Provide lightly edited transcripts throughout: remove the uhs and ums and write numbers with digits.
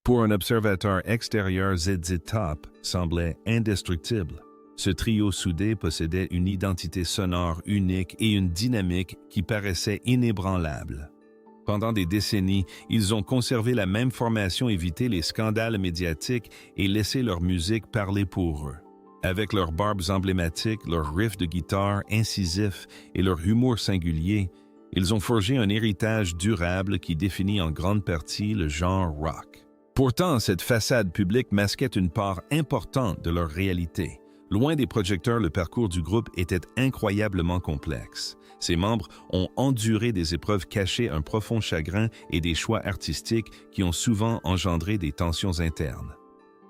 Pour un observateur extérieur, ZZ Top semblait indestructible. Ce trio soudé possédait une identité sonore unique et une dynamique qui paraissait inébranlable. Pendant des décennies, ils ont conservé la même formation, évité les scandales médiatiques et laissé leur musique parler pour eux. Avec leurs barbes emblématiques, leurs riffs de guitare incisifs et leur humour singulier, ils ont forgé un héritage durable qui définit en grande partie le genre rock. Pourtant, cette façade publique masquait une part importante de leur réalité. Loin des projecteurs, le parcours du groupe était incroyablement complexe. Ses membres ont enduré des épreuves cachées, un profond chagrin et des choix artistiques qui ont souvent engendré des tensions internes.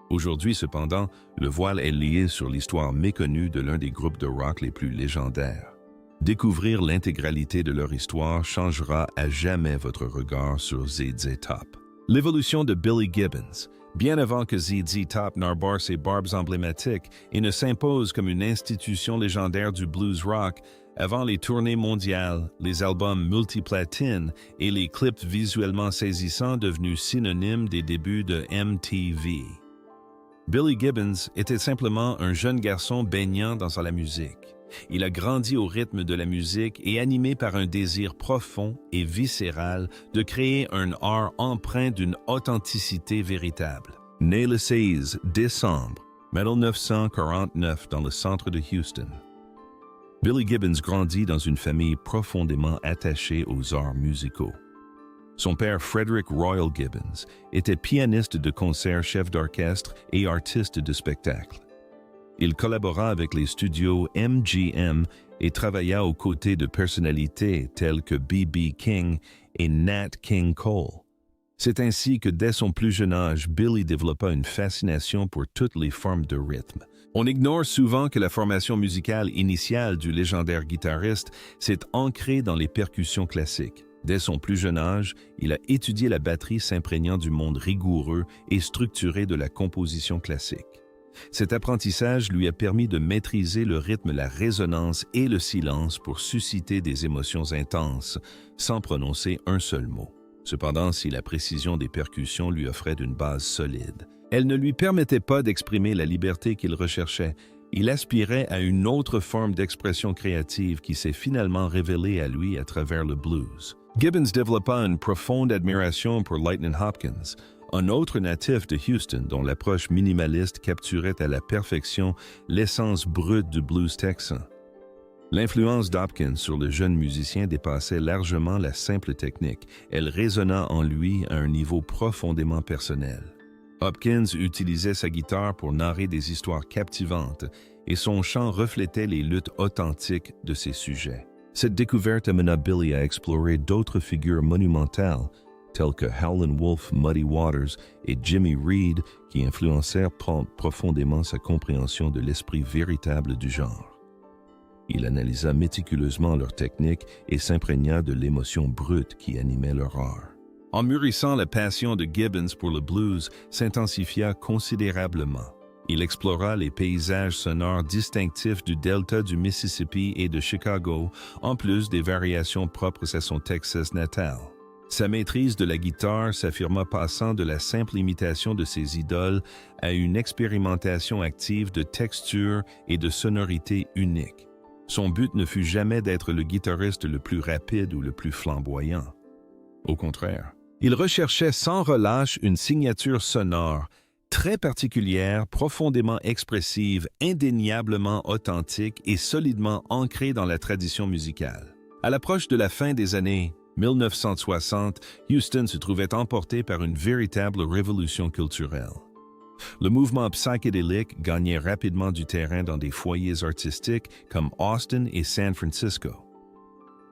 Aujourd'hui, cependant, le voile est lié sur l'histoire méconnue de l'un des groupes de rock les plus légendaires. Découvrir l'intégralité de leur histoire changera à jamais votre regard sur ZZ Top. L'évolution de Billy Gibbons. Bien avant que ZZ Top n'arbore ses barbes emblématiques et ne s'impose comme une institution légendaire du blues rock, avant les tournées mondiales, les albums multiplatines et les clips visuellement saisissants devenus synonymes des débuts de MTV. Billy Gibbons était simplement un jeune garçon baignant dans la musique. Il a grandi au rythme de la musique et animé par un désir profond et viscéral de créer un art empreint d'une authenticité véritable. Né le 16 décembre 1949 dans le centre de Houston, Billy Gibbons grandit dans une famille profondément attachée aux arts musicaux. Son père, Frederick Royal Gibbons, était pianiste de concert, chef d'orchestre et artiste de spectacle. Il collabora avec les studios MGM et travailla aux côtés de personnalités telles que B.B. King et Nat King Cole. C'est ainsi que dès son plus jeune âge, Billy développa une fascination pour toutes les formes de rythme. On ignore souvent que la formation musicale initiale du légendaire guitariste s'est ancrée dans les percussions classiques. Dès son plus jeune âge, il a étudié la batterie, s'imprégnant du monde rigoureux et structuré de la composition classique. Cet apprentissage lui a permis de maîtriser le rythme, la résonance et le silence pour susciter des émotions intenses, sans prononcer un seul mot. Cependant, si la précision des percussions lui offrait une base solide, elle ne lui permettait pas d'exprimer la liberté qu'il recherchait. Il aspirait à une autre forme d'expression créative qui s'est finalement révélée à lui à travers le blues. Gibbons développa une profonde admiration pour Lightnin' Hopkins, un autre natif de Houston dont l'approche minimaliste capturait à la perfection l'essence brute du blues texan. L'influence d'Hopkins sur le jeune musicien dépassait largement la simple technique. Elle résonna en lui à un niveau profondément personnel. Hopkins utilisait sa guitare pour narrer des histoires captivantes et son chant reflétait les luttes authentiques de ses sujets. Cette découverte amena Billy à explorer d'autres figures monumentales tels que Howlin' Wolf, Muddy Waters et Jimmy Reed qui influencèrent profondément sa compréhension de l'esprit véritable du genre. Il analysa méticuleusement leur technique et s'imprégna de l'émotion brute qui animait leur art. En mûrissant, la passion de Gibbons pour le blues s'intensifia considérablement. Il explora les paysages sonores distinctifs du delta du Mississippi et de Chicago, en plus des variations propres à son Texas natal. Sa maîtrise de la guitare s'affirma, passant de la simple imitation de ses idoles à une expérimentation active de texture et de sonorité unique. Son but ne fut jamais d'être le guitariste le plus rapide ou le plus flamboyant. Au contraire, il recherchait sans relâche une signature sonore très particulière, profondément expressive, indéniablement authentique et solidement ancrée dans la tradition musicale. À l'approche de la fin des années 1960, Houston se trouvait emporté par une véritable révolution culturelle. Le mouvement psychédélique gagnait rapidement du terrain dans des foyers artistiques comme Austin et San Francisco.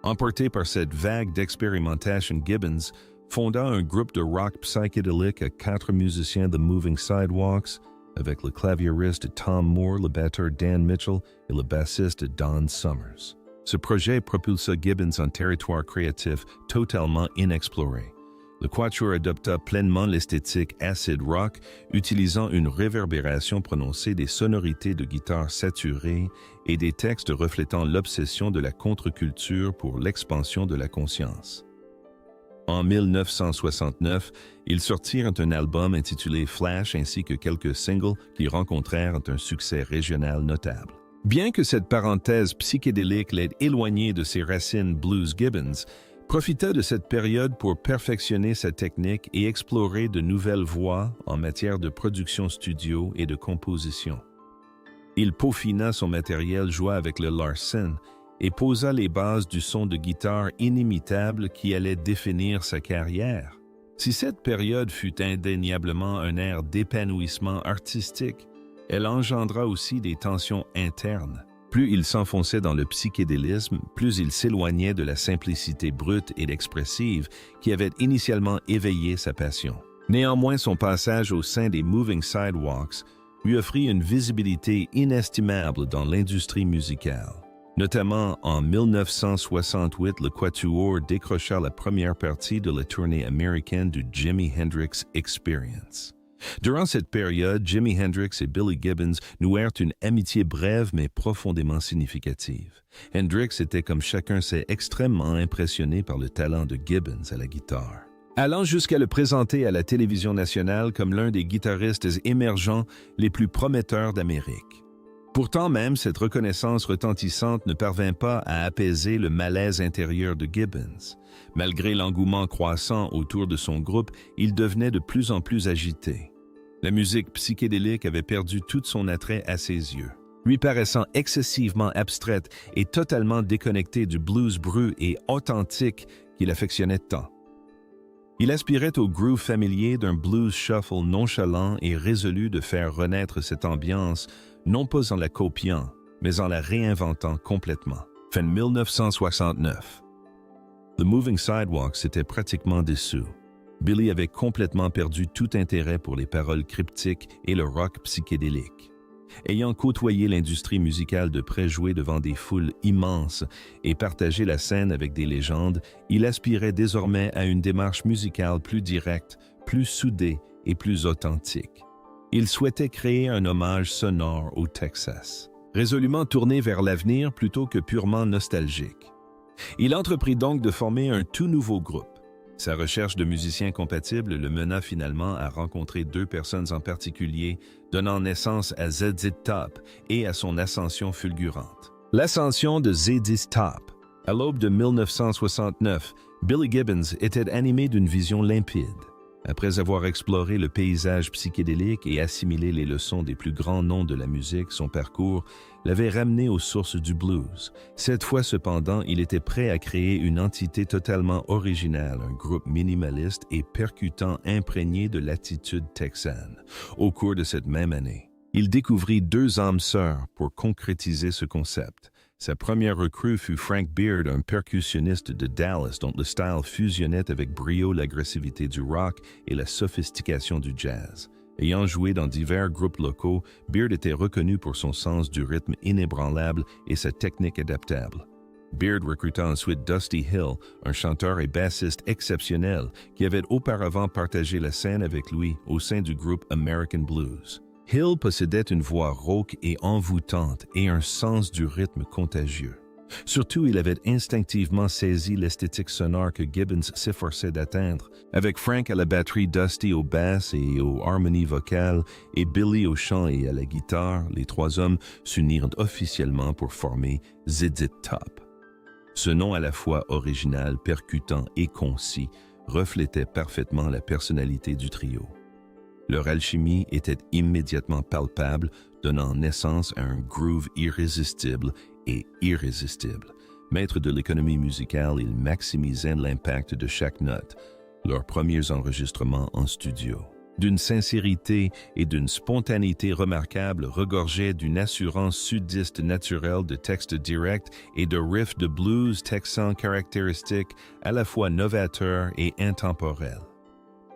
Emporté par cette vague d'expérimentation, Gibbons fonda un groupe de rock psychédélique à 4 musiciens de Moving Sidewalks, avec le claviériste Tom Moore, le batteur Dan Mitchell et le bassiste Don Summers. Ce projet propulsa Gibbons en territoire créatif totalement inexploré. Le quatuor adopta pleinement l'esthétique acid rock, utilisant une réverbération prononcée des sonorités de guitare saturées et des textes reflétant l'obsession de la contre-culture pour l'expansion de la conscience. En 1969, ils sortirent un album intitulé Flash ainsi que quelques singles qui rencontrèrent un succès régional notable. Bien que cette parenthèse psychédélique l'ait éloigné de ses racines blues Gibbons, profita de cette période pour perfectionner sa technique et explorer de nouvelles voies en matière de production studio et de composition. Il peaufina son matériel joué avec le Larsen et posa les bases du son de guitare inimitable qui allait définir sa carrière. Si cette période fut indéniablement un ère d'épanouissement artistique, elle engendra aussi des tensions internes. Plus il s'enfonçait dans le psychédélisme, plus il s'éloignait de la simplicité brute et expressive qui avait initialement éveillé sa passion. Néanmoins, son passage au sein des Moving Sidewalks lui offrit une visibilité inestimable dans l'industrie musicale. Notamment en 1968, le Quatuor décrocha la première partie de la tournée américaine du Jimi Hendrix Experience. Durant cette période, Jimi Hendrix et Billy Gibbons nouèrent une amitié brève mais profondément significative. Hendrix était, comme chacun sait, extrêmement impressionné par le talent de Gibbons à la guitare, allant jusqu'à le présenter à la télévision nationale comme l'un des guitaristes émergents les plus prometteurs d'Amérique. Pourtant même, cette reconnaissance retentissante ne parvint pas à apaiser le malaise intérieur de Gibbons. Malgré l'engouement croissant autour de son groupe, il devenait de plus en plus agité. La musique psychédélique avait perdu tout son attrait à ses yeux, lui paraissant excessivement abstraite et totalement déconnectée du blues brut et authentique qu'il affectionnait tant. Il aspirait au groove familier d'un blues shuffle nonchalant et résolu de faire renaître cette ambiance, non pas en la copiant, mais en la réinventant complètement. Fin 1969. The Moving Sidewalks s'était pratiquement dissous. Billy avait complètement perdu tout intérêt pour les paroles cryptiques et le rock psychédélique. Ayant côtoyé l'industrie musicale de près, joué devant des foules immenses et partagé la scène avec des légendes, il aspirait désormais à une démarche musicale plus directe, plus soudée et plus authentique. Il souhaitait créer un hommage sonore au Texas, résolument tourné vers l'avenir plutôt que purement nostalgique. Il entreprit donc de former un tout nouveau groupe. Sa recherche de musiciens compatibles le mena finalement à rencontrer deux personnes en particulier, donnant naissance à ZZ Top et à son ascension fulgurante. L'ascension de ZZ Top. À l'aube de 1969, Billy Gibbons était animé d'une vision limpide. Après avoir exploré le paysage psychédélique et assimilé les leçons des plus grands noms de la musique, son parcours l'avait ramené aux sources du blues. Cette fois cependant, il était prêt à créer une entité totalement originale, un groupe minimaliste et percutant imprégné de l'attitude texane. Au cours de cette même année, il découvrit deux âmes sœurs pour concrétiser ce concept. Sa première recrue fut Frank Beard, un percussionniste de Dallas dont le style fusionnait avec brio l'agressivité du rock et la sophistication du jazz. Ayant joué dans divers groupes locaux, Beard était reconnu pour son sens du rythme inébranlable et sa technique adaptable. Beard recruta ensuite Dusty Hill, un chanteur et bassiste exceptionnel qui avait auparavant partagé la scène avec lui au sein du groupe American Blues. Hill possédait une voix rauque et envoûtante et un sens du rythme contagieux. Surtout, il avait instinctivement saisi l'esthétique sonore que Gibbons s'efforçait d'atteindre, avec Frank à la batterie, Dusty au bass et aux harmonies vocales, et Billy au chant et à la guitare. Les trois hommes s'unirent officiellement pour former ZZ Top. Ce nom à la fois original, percutant et concis reflétait parfaitement la personnalité du trio. Leur alchimie était immédiatement palpable, donnant naissance à un groove irrésistible et irrésistible. Maîtres de l'économie musicale, ils maximisaient l'impact de chaque note, leurs premiers enregistrements en studio. D'une sincérité et d'une spontanéité remarquables, regorgeaient d'une assurance sudiste naturelle de textes directs et de riffs de blues texan caractéristiques à la fois novateurs et intemporels.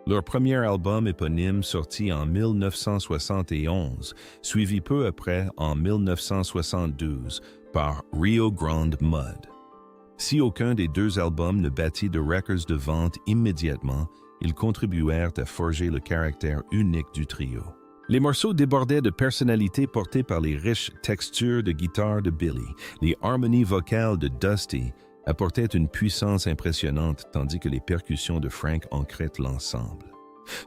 Leur premier album éponyme sorti en 1971, suivi peu après en 1972 par Rio Grande Mud. Si aucun des deux albums ne battit de records de vente immédiatement, ils contribuèrent à forger le caractère unique du trio. Les morceaux débordaient de personnalités portées par les riches textures de guitare de Billy, les harmonies vocales de Dusty, apportaient une puissance impressionnante tandis que les percussions de Frank ancraient l'ensemble.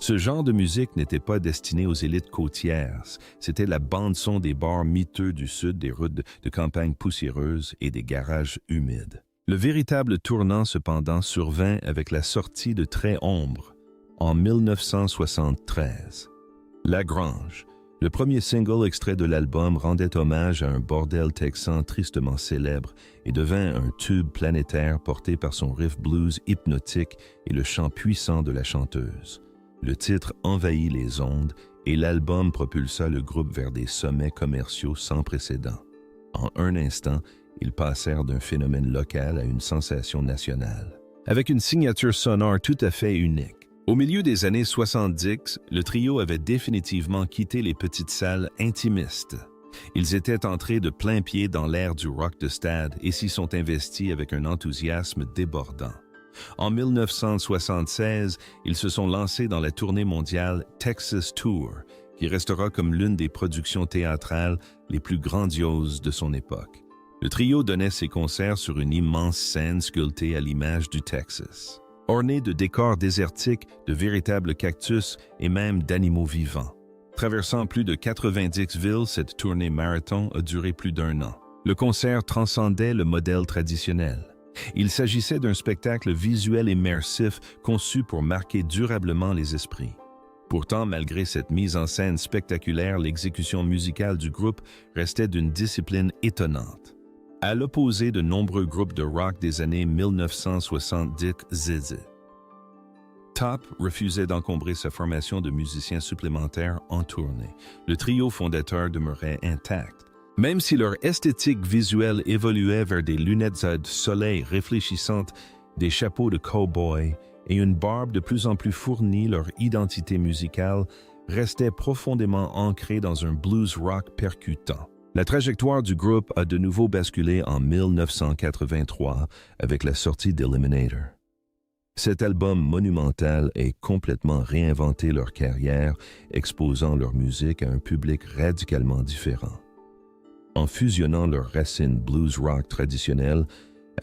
Ce genre de musique n'était pas destiné aux élites côtières, c'était la bande-son des bars miteux du sud des routes de campagne poussiéreuses et des garages humides. Le véritable tournant cependant survint avec la sortie de Très Ombre en 1973. La Grange, le premier single extrait de l'album, rendait hommage à un bordel texan tristement célèbre et devint un tube planétaire porté par son riff blues hypnotique et le chant puissant de la chanteuse. Le titre envahit les ondes et l'album propulsa le groupe vers des sommets commerciaux sans précédent. En un instant, ils passèrent d'un phénomène local à une sensation nationale, avec une signature sonore tout à fait unique. Au milieu des années 70, le trio avait définitivement quitté les petites salles intimistes. Ils étaient entrés de plein pied dans l'ère du rock de stade et s'y sont investis avec un enthousiasme débordant. En 1976, ils se sont lancés dans la tournée mondiale Texas Tour, qui restera comme l'une des productions théâtrales les plus grandioses de son époque. Le trio donnait ses concerts sur une immense scène sculptée à l'image du Texas, ornée de décors désertiques, de véritables cactus et même d'animaux vivants. Traversant plus de 90 villes, cette tournée marathon a duré plus d'1 an. Le concert transcendait le modèle traditionnel. Il s'agissait d'un spectacle visuel immersif conçu pour marquer durablement les esprits. Pourtant, malgré cette mise en scène spectaculaire, l'exécution musicale du groupe restait d'une discipline étonnante. À l'opposé de nombreux groupes de rock des années 1970, Top refusait d'encombrer sa formation de musiciens supplémentaires en tournée. Le trio fondateur demeurait intact. Même si leur esthétique visuelle évoluait vers des lunettes à soleil réfléchissantes, des chapeaux de cow-boy et une barbe de plus en plus fournie, leur identité musicale restait profondément ancrée dans un blues rock percutant. La trajectoire du groupe a de nouveau basculé en 1983 avec la sortie d'Eliminator. Cet album monumental a complètement réinventé leur carrière, exposant leur musique à un public radicalement différent. En fusionnant leurs racines blues rock traditionnelles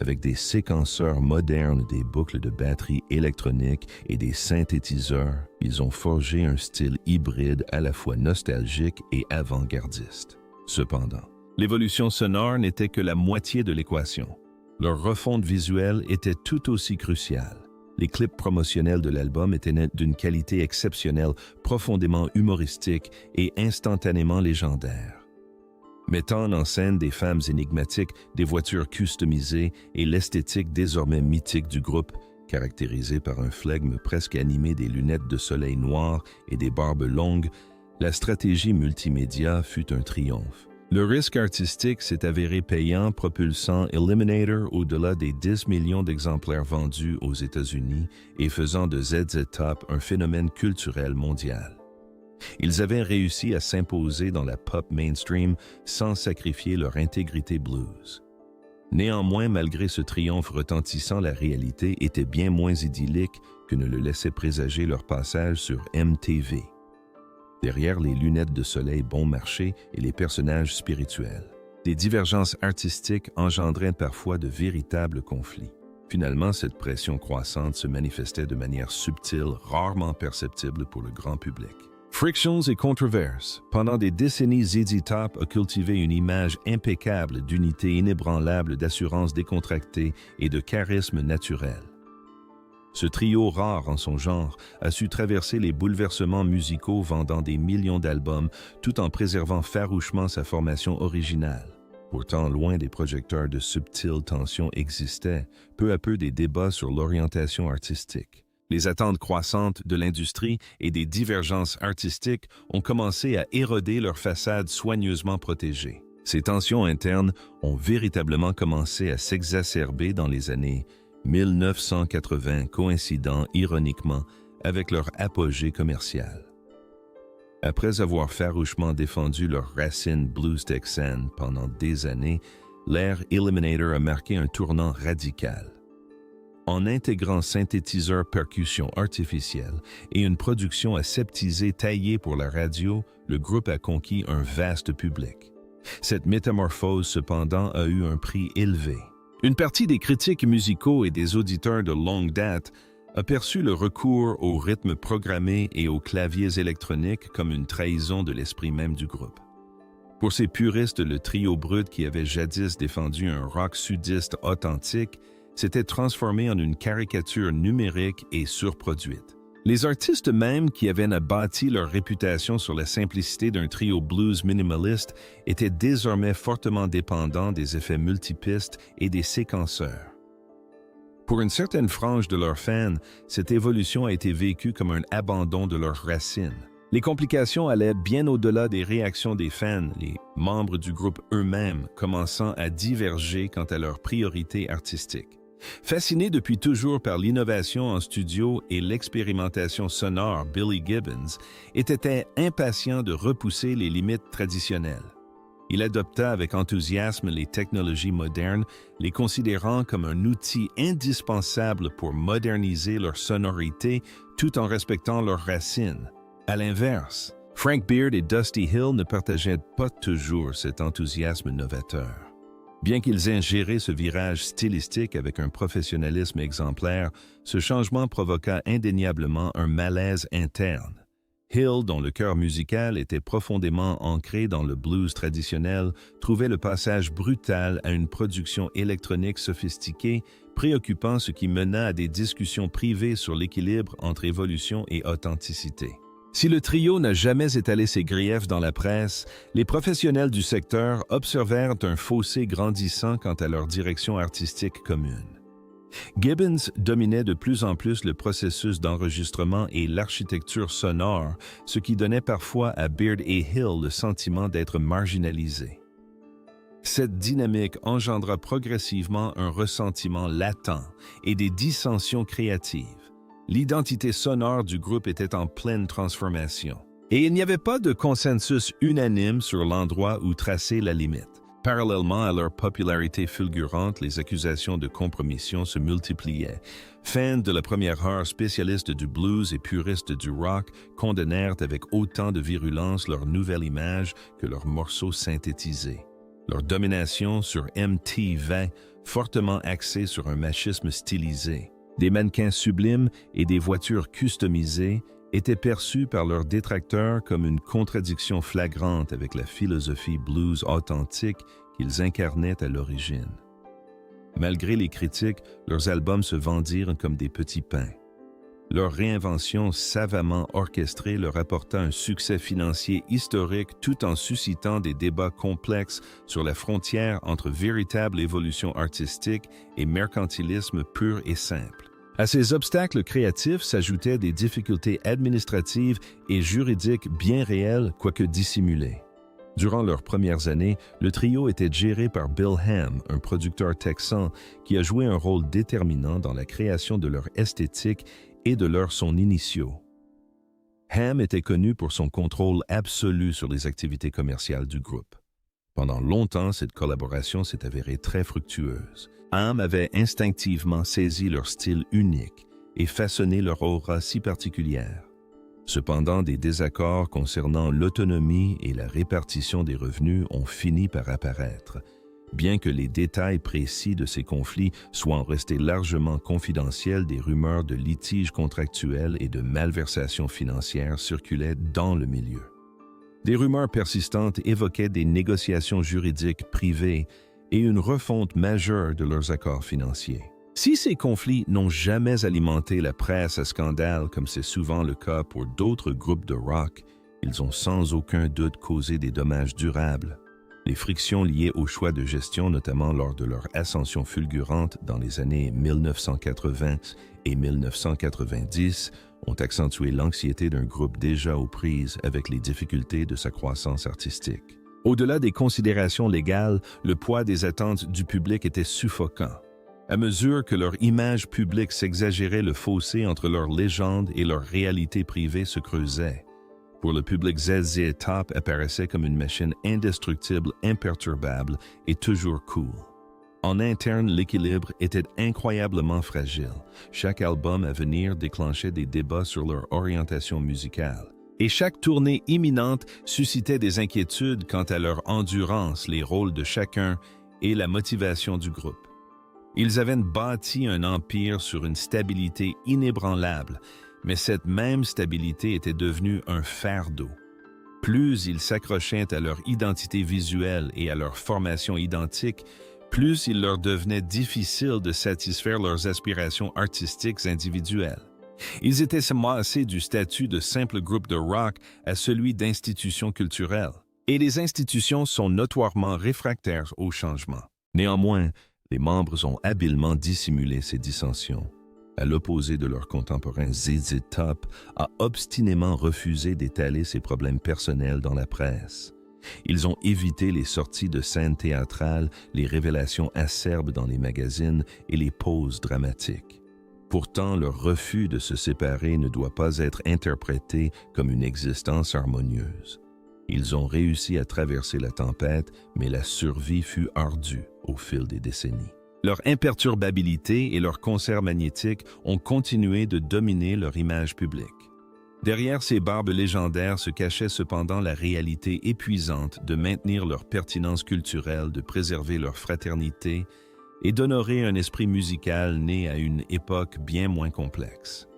avec des séquenceurs modernes, des boucles de batterie électronique et des synthétiseurs, ils ont forgé un style hybride à la fois nostalgique et avant-gardiste. Cependant, l'évolution sonore n'était que la moitié de l'équation. Leur refonte visuelle était tout aussi cruciale. Les clips promotionnels de l'album étaient d'une qualité exceptionnelle, profondément humoristique et instantanément légendaire. Mettant en scène des femmes énigmatiques, des voitures customisées et l'esthétique désormais mythique du groupe, caractérisée par un flegme presque animé, des lunettes de soleil noires et des barbes longues, la stratégie multimédia fut un triomphe. Le risque artistique s'est avéré payant, propulsant Eliminator au-delà des 10 millions d'exemplaires vendus aux États-Unis et faisant de ZZ Top un phénomène culturel mondial. Ils avaient réussi à s'imposer dans la pop mainstream sans sacrifier leur intégrité blues. Néanmoins, malgré ce triomphe retentissant, la réalité était bien moins idyllique que ne le laissait présager leur passage sur MTV. Derrière les lunettes de soleil bon marché et les personnages spirituels, des divergences artistiques engendraient parfois de véritables conflits. Finalement, cette pression croissante se manifestait de manière subtile, rarement perceptible pour le grand public. Frictions et controverses. Pendant des décennies, ZZ Top a cultivé une image impeccable d'unité inébranlable, d'assurance décontractée et de charisme naturel. Ce trio rare en son genre a su traverser les bouleversements musicaux, vendant des millions d'albums tout en préservant farouchement sa formation originale. Pourtant, loin des projecteurs, de subtiles tensions existaient, peu à peu des débats sur l'orientation artistique. Les attentes croissantes de l'industrie et des divergences artistiques ont commencé à éroder leur façade soigneusement protégée. Ces tensions internes ont véritablement commencé à s'exacerber dans les années 1980, coïncidant ironiquement avec leur apogée commerciale. Après avoir farouchement défendu leurs racines blues texanes pendant des années, l'ère Eliminator a marqué un tournant radical. En intégrant synthétiseurs, percussions artificielles et une production aseptisée taillée pour la radio, le groupe a conquis un vaste public. Cette métamorphose, cependant, a eu un prix élevé. Une partie des critiques musicaux et des auditeurs de longue date a perçu le recours au rythme programmé et aux claviers électroniques comme une trahison de l'esprit même du groupe. Pour ces puristes, le trio brut qui avait jadis défendu un rock sudiste authentique s'était transformé en une caricature numérique et surproduite. Les artistes mêmes qui avaient bâti leur réputation sur la simplicité d'un trio blues minimaliste étaient désormais fortement dépendants des effets multipistes et des séquenceurs. Pour une certaine frange de leurs fans, cette évolution a été vécue comme un abandon de leurs racines. Les complications allaient bien au-delà des réactions des fans, les membres du groupe eux-mêmes commençant à diverger quant à leurs priorités artistiques. Fasciné depuis toujours par l'innovation en studio et l'expérimentation sonore, Billy Gibbons était impatient de repousser les limites traditionnelles. Il adopta avec enthousiasme les technologies modernes, les considérant comme un outil indispensable pour moderniser leur sonorité tout en respectant leurs racines. À l'inverse, Frank Beard et Dusty Hill ne partageaient pas toujours cet enthousiasme novateur. Bien qu'ils aient géré ce virage stylistique avec un professionnalisme exemplaire, ce changement provoqua indéniablement un malaise interne. Hill, dont le cœur musical était profondément ancré dans le blues traditionnel, trouvait le passage brutal à une production électronique sophistiquée, préoccupant, ce qui mena à des discussions privées sur l'équilibre entre évolution et authenticité. Si le trio n'a jamais étalé ses griefs dans la presse, les professionnels du secteur observèrent un fossé grandissant quant à leur direction artistique commune. Gibbons dominait de plus en plus le processus d'enregistrement et l'architecture sonore, ce qui donnait parfois à Beard et Hill le sentiment d'être marginalisés. Cette dynamique engendra progressivement un ressentiment latent et des dissensions créatives. L'identité sonore du groupe était en pleine transformation. Et il n'y avait pas de consensus unanime sur l'endroit où tracer la limite. Parallèlement à leur popularité fulgurante, les accusations de compromission se multipliaient. Fans de la première heure, spécialistes du blues et puristes du rock condamnèrent avec autant de virulence leur nouvelle image que leurs morceaux synthétisés. Leur domination sur MTV, fortement axée sur un machisme stylisé. Des mannequins sublimes et des voitures customisées étaient perçus par leurs détracteurs comme une contradiction flagrante avec la philosophie blues authentique qu'ils incarnaient à l'origine. Malgré les critiques, leurs albums se vendirent comme des petits pains. Leur réinvention savamment orchestrée leur apporta un succès financier historique tout en suscitant des débats complexes sur la frontière entre véritable évolution artistique et mercantilisme pur et simple. À ces obstacles créatifs s'ajoutaient des difficultés administratives et juridiques bien réelles, quoique dissimulées. Durant leurs premières années, le trio était géré par Bill Ham, un producteur texan qui a joué un rôle déterminant dans la création de leur esthétique et de leurs sons initiaux. Ham était connu pour son contrôle absolu sur les activités commerciales du groupe. Pendant longtemps, cette collaboration s'est avérée très fructueuse. Ham avait instinctivement saisi leur style unique et façonné leur aura si particulière. Cependant, des désaccords concernant l'autonomie et la répartition des revenus ont fini par apparaître. Bien que les détails précis de ces conflits soient restés largement confidentiels, des rumeurs de litiges contractuels et de malversations financières circulaient dans le milieu. Des rumeurs persistantes évoquaient des négociations juridiques privées et une refonte majeure de leurs accords financiers. Si ces conflits n'ont jamais alimenté la presse à scandale comme c'est souvent le cas pour d'autres groupes de rock, ils ont sans aucun doute causé des dommages durables. Les frictions liées au choix de gestion, notamment lors de leur ascension fulgurante dans les années 1980 et 1990, ont accentué l'anxiété d'un groupe déjà aux prises avec les difficultés de sa croissance artistique. Au-delà des considérations légales, le poids des attentes du public était suffocant. À mesure que leur image publique s'exagérait, le fossé entre leur légende et leur réalité privée se creusait. Pour le public, ZZ Top apparaissait comme une machine indestructible, imperturbable et toujours cool. En interne, l'équilibre était incroyablement fragile. Chaque album à venir déclenchait des débats sur leur orientation musicale. Et chaque tournée imminente suscitait des inquiétudes quant à leur endurance, les rôles de chacun et la motivation du groupe. Ils avaient bâti un empire sur une stabilité inébranlable, mais cette même stabilité était devenue un fardeau. Plus ils s'accrochaient à leur identité visuelle et à leur formation identique, plus il leur devenait difficile de satisfaire leurs aspirations artistiques individuelles. Ils étaient amassés du statut de simple groupe de rock à celui d'institution culturelle. Et les institutions sont notoirement réfractaires au changement. Néanmoins, les membres ont habilement dissimulé ces dissensions. À l'opposé de leur contemporain ZZ Top, a obstinément refusé d'étaler ses problèmes personnels dans la presse. Ils ont évité les sorties de scènes théâtrales, les révélations acerbes dans les magazines et les pauses dramatiques. Pourtant, leur refus de se séparer ne doit pas être interprété comme une existence harmonieuse. Ils ont réussi à traverser la tempête, mais la survie fut ardue au fil des décennies. Leur imperturbabilité et leur concert magnétique ont continué de dominer leur image publique. Derrière ces barbes légendaires se cachait cependant la réalité épuisante de maintenir leur pertinence culturelle, de préserver leur fraternité et d'honorer un esprit musical né à une époque bien moins complexe.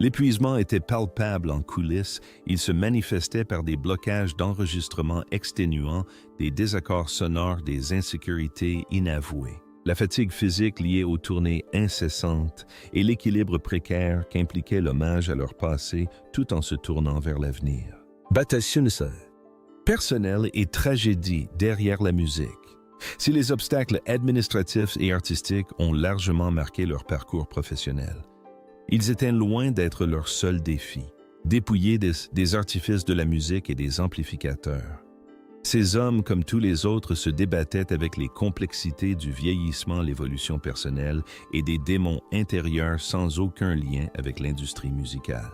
L'épuisement était palpable en coulisses, il se manifestait par des blocages d'enregistrement exténuants, des désaccords sonores, des insécurités inavouées. La fatigue physique liée aux tournées incessantes et l'équilibre précaire qu'impliquait l'hommage à leur passé tout en se tournant vers l'avenir. Personnel et tragédie derrière la musique. Si les obstacles administratifs et artistiques ont largement marqué leur parcours professionnel, ils étaient loin d'être leur seul défi, dépouillés des artifices de la musique et des amplificateurs. Ces hommes, comme tous les autres, se débattaient avec les complexités du vieillissement, l'évolution personnelle et des démons intérieurs sans aucun lien avec l'industrie musicale.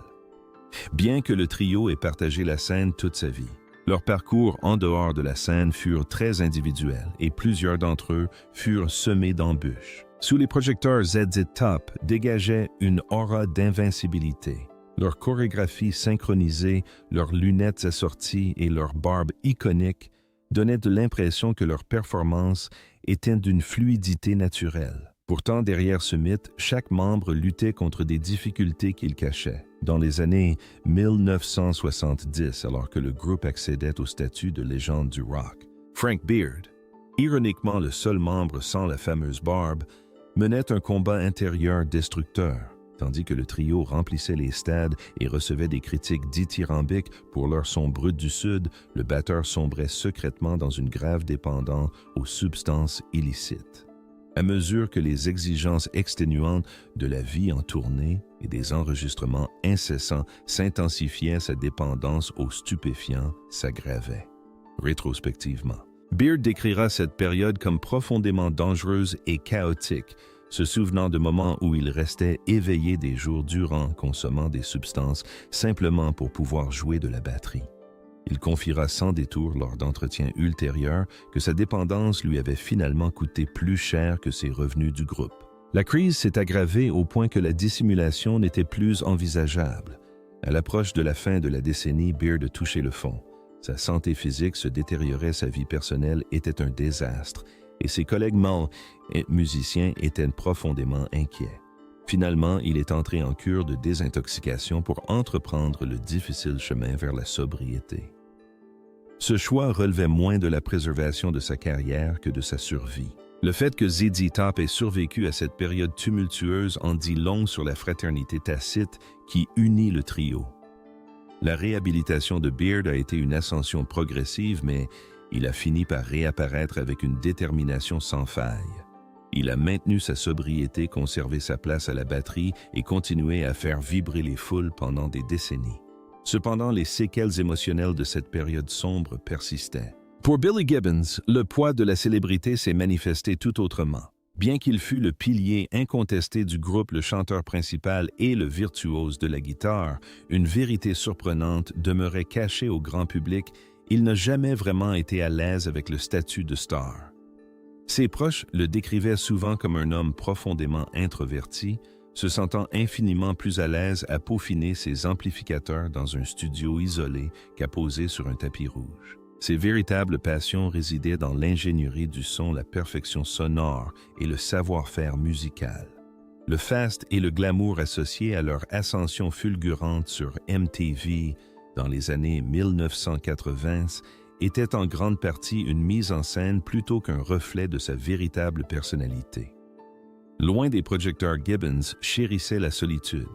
Bien que le trio ait partagé la scène toute sa vie, leurs parcours en dehors de la scène furent très individuels et plusieurs d'entre eux furent semés d'embûches. Sous les projecteurs ZZ Top dégageaient une aura d'invincibilité. Leur chorégraphie synchronisée, leurs lunettes assorties et leurs barbes iconiques donnaient de l'impression que leur performance était d'une fluidité naturelle. Pourtant, derrière ce mythe, chaque membre luttait contre des difficultés qu'il cachait. Dans les années 1970, alors que le groupe accédait au statut de légende du rock, Frank Beard, ironiquement le seul membre sans la fameuse barbe, menait un combat intérieur destructeur, tandis que le trio remplissait les stades et recevait des critiques dithyrambiques pour leur son brut du Sud, le batteur sombrait secrètement dans une grave dépendance aux substances illicites. À mesure que les exigences exténuantes de la vie en tournée et des enregistrements incessants s'intensifiaient, sa dépendance aux stupéfiants s'aggravait. Rétrospectivement, Beard décrira cette période comme profondément dangereuse et chaotique, se souvenant de moments où il restait éveillé des jours durant, consommant des substances simplement pour pouvoir jouer de la batterie. Il confiera sans détour lors d'entretiens ultérieurs que sa dépendance lui avait finalement coûté plus cher que ses revenus du groupe. La crise s'est aggravée au point que la dissimulation n'était plus envisageable. À l'approche de la fin de la décennie, Beard a touché le fond. Sa santé physique se détériorait, sa vie personnelle était un désastre, et ses collègues musiciens étaient profondément inquiets. Finalement, il est entré en cure de désintoxication pour entreprendre le difficile chemin vers la sobriété. Ce choix relevait moins de la préservation de sa carrière que de sa survie. Le fait que ZZ Top ait survécu à cette période tumultueuse en dit long sur la fraternité tacite qui unit le trio. La réhabilitation de Beard a été une ascension progressive, mais il a fini par réapparaître avec une détermination sans faille. Il a maintenu sa sobriété, conservé sa place à la batterie et continué à faire vibrer les foules pendant des décennies. Cependant, les séquelles émotionnelles de cette période sombre persistaient. Pour Billy Gibbons, le poids de la célébrité s'est manifesté tout autrement. Bien qu'il fût le pilier incontesté du groupe, le chanteur principal et le virtuose de la guitare, une vérité surprenante demeurait cachée au grand public. Il n'a jamais vraiment été à l'aise avec le statut de star. Ses proches le décrivaient souvent comme un homme profondément introverti, se sentant infiniment plus à l'aise à peaufiner ses amplificateurs dans un studio isolé qu'à poser sur un tapis rouge. Ses véritables passions résidaient dans l'ingénierie du son, la perfection sonore et le savoir-faire musical. Le faste et le glamour associés à leur ascension fulgurante sur MTV dans les années 1980 étaient en grande partie une mise en scène plutôt qu'un reflet de sa véritable personnalité. Loin des projecteurs, Gibbons chérissait la solitude.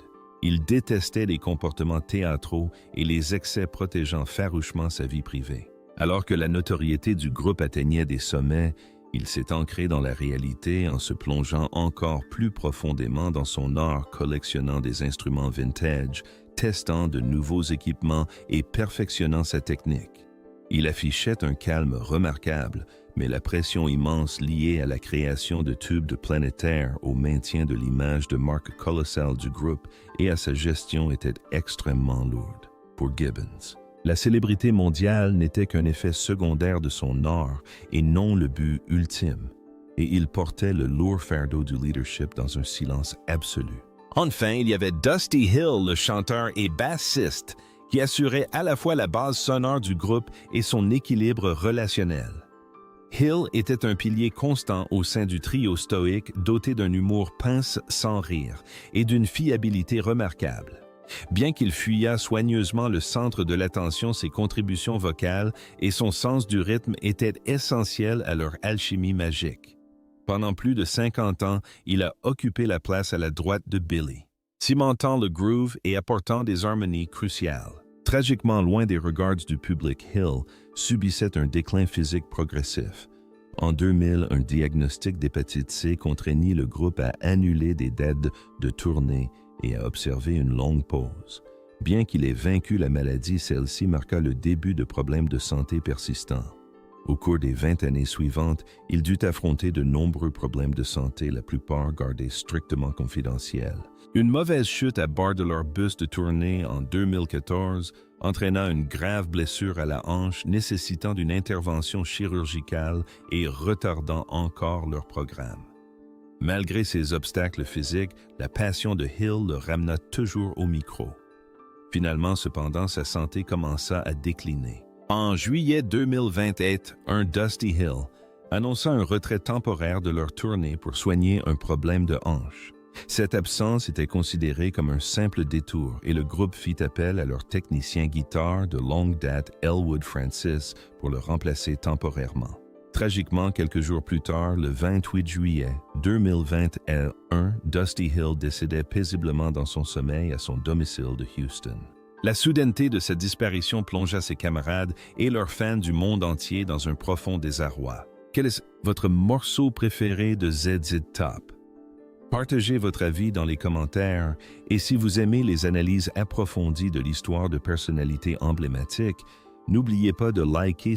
Il détestait les comportements théâtraux et les excès protégeant farouchement sa vie privée. Alors que la notoriété du groupe atteignait des sommets, il s'est ancré dans la réalité en se plongeant encore plus profondément dans son art, collectionnant des instruments vintage, testant de nouveaux équipements et perfectionnant sa technique. Il affichait un calme remarquable, mais la pression immense liée à la création de tubes de planétaire, au maintien de l'image de marque colossale du groupe et à sa gestion était extrêmement lourde pour Gibbons. La célébrité mondiale n'était qu'un effet secondaire de son art et non le but ultime, et il portait le lourd fardeau du leadership dans un silence absolu. Enfin, il y avait Dusty Hill, le chanteur et bassiste, qui assurait à la fois la base sonore du groupe et son équilibre relationnel. Hill était un pilier constant au sein du trio stoïque, doté d'un humour pince sans rire et d'une fiabilité remarquable. Bien qu'il fuyât soigneusement le centre de l'attention, ses contributions vocales et son sens du rythme étaient essentiels à leur alchimie magique. Pendant plus de 50 ans, il a occupé la place à la droite de Billy, cimentant le groove et apportant des harmonies cruciales. Tragiquement loin des regards du public, Hill subissait un déclin physique progressif. En 2000, un diagnostic d'hépatite C contraignit le groupe à annuler des dates de tournée et à observer une longue pause. Bien qu'il ait vaincu la maladie, celle-ci marqua le début de problèmes de santé persistants. Au cours des 20 années suivantes, il dut affronter de nombreux problèmes de santé, la plupart gardés strictement confidentiels. Une mauvaise chute à bord de leur bus de tournée en 2014 entraîna une grave blessure à la hanche nécessitant une intervention chirurgicale et retardant encore leur programme. Malgré ces obstacles physiques, la passion de Hill le ramena toujours au micro. Finalement, cependant, sa santé commença à décliner. En juillet 2028, un Dusty Hill annonça un retrait temporaire de leur tournée pour soigner un problème de hanche. Cette absence était considérée comme un simple détour et le groupe fit appel à leur technicien guitare de longue date, Elwood Francis, pour le remplacer temporairement. Tragiquement, quelques jours plus tard, le 28 juillet 2021, Dusty Hill décédait paisiblement dans son sommeil à son domicile de Houston. La soudaineté de sa disparition plongea ses camarades et leurs fans du monde entier dans un profond désarroi. Quel est votre morceau préféré de ZZ Top? Partagez votre avis dans les commentaires et si vous aimez les analyses approfondies de l'histoire de personnalités emblématiques, n'oubliez pas de liker